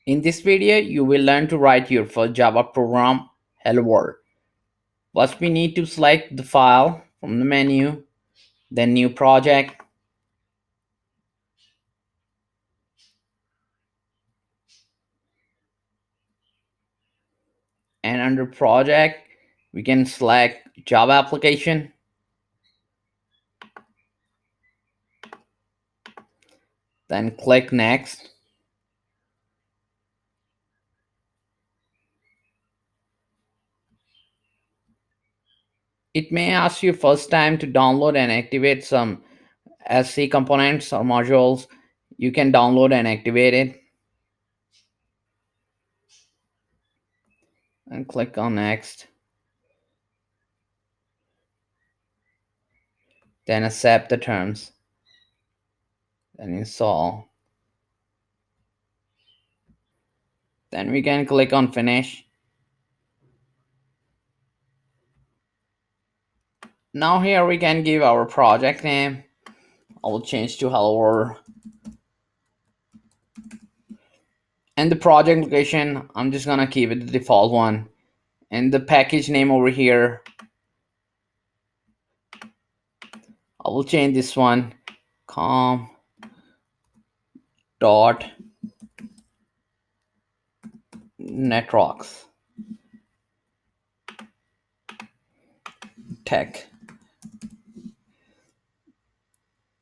In this video, you will learn to write your first Java program, Hello World. First, we need to select the file from the menu, then New Project, and under Project, we can select Java Application, then click Next. It may ask you first time to download and activate some SC components or modules. You can download and activate it, and click on Next, then accept the terms, then install. Then we can click on Finish. Now here we can give our project name. I will change to Hello World. And the project location, I'm just gonna keep it the default one. And the package name over here, I will change this one, com dot netrocks tech.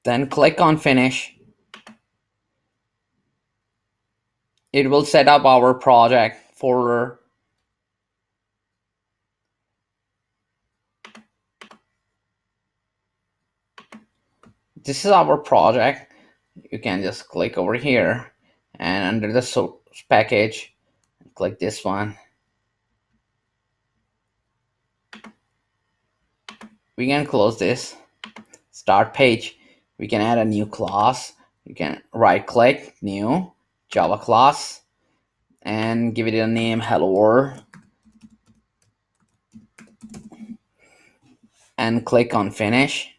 Then click on Finish. It will set up our project folder. This is our project. You can just click over here, and under the source package, click this one. We can close this. Start page. We can add a new class. You can right click, new Java class, and give it a name, Hello World, and click on Finish.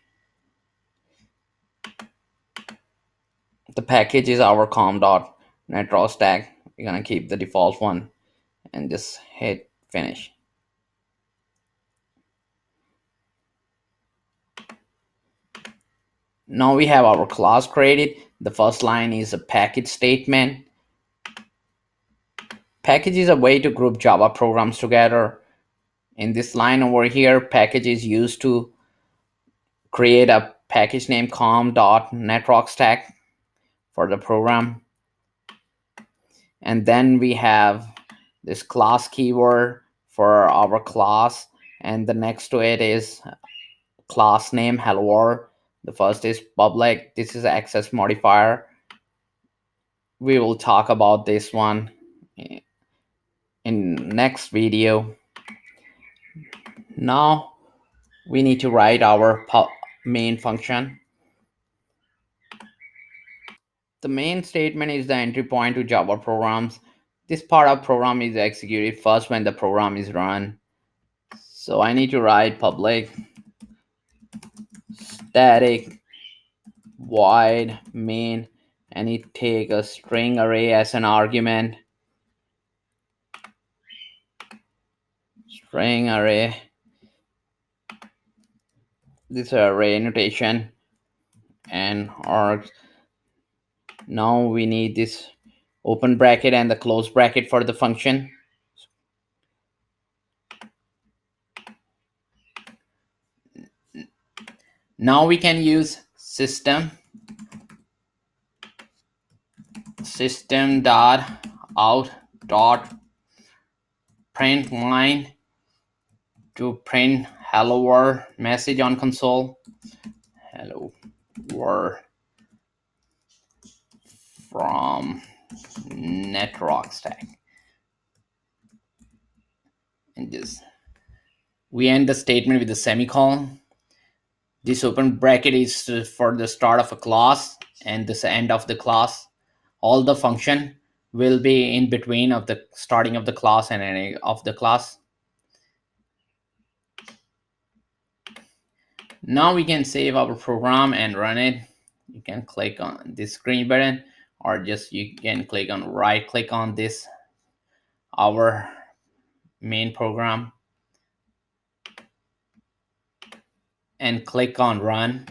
The package is our com.netrocks tag. We're gonna keep the default one and just hit Finish. Now we have our class created. The first line is a package statement. Package is a way to group Java programs together. In this line over here, package is used to create a package name com.netrocks tag for the program. And then we have this class keyword for our class, and the next to it is class name Hello World. The first is public. This is access modifier. We will talk about this one in next video. Now we need to write our main function. The main statement is the entry point to Java programs. This part of program is executed first when the program is run. So I need to write public static void main, and it take a string array as an argument. String array. This is array notation and args. Now we need this open bracket and the close bracket for the function. Now we can use system dot out dot print line to print hello world message on console. Hello world from netrocks tag. And just we end the statement with a semicolon. This open bracket is for the start of a class, and this end of the class. All the function will be in between of the starting of the class and ending of the class. Now we can save our program and run it. You can click on this green button or just you can click on right click on this our main program and click on run.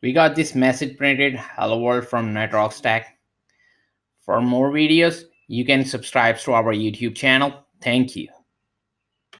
We got this message printed, hello world from Netrock Stack. For more videos you can subscribe to our YouTube channel. Thank you.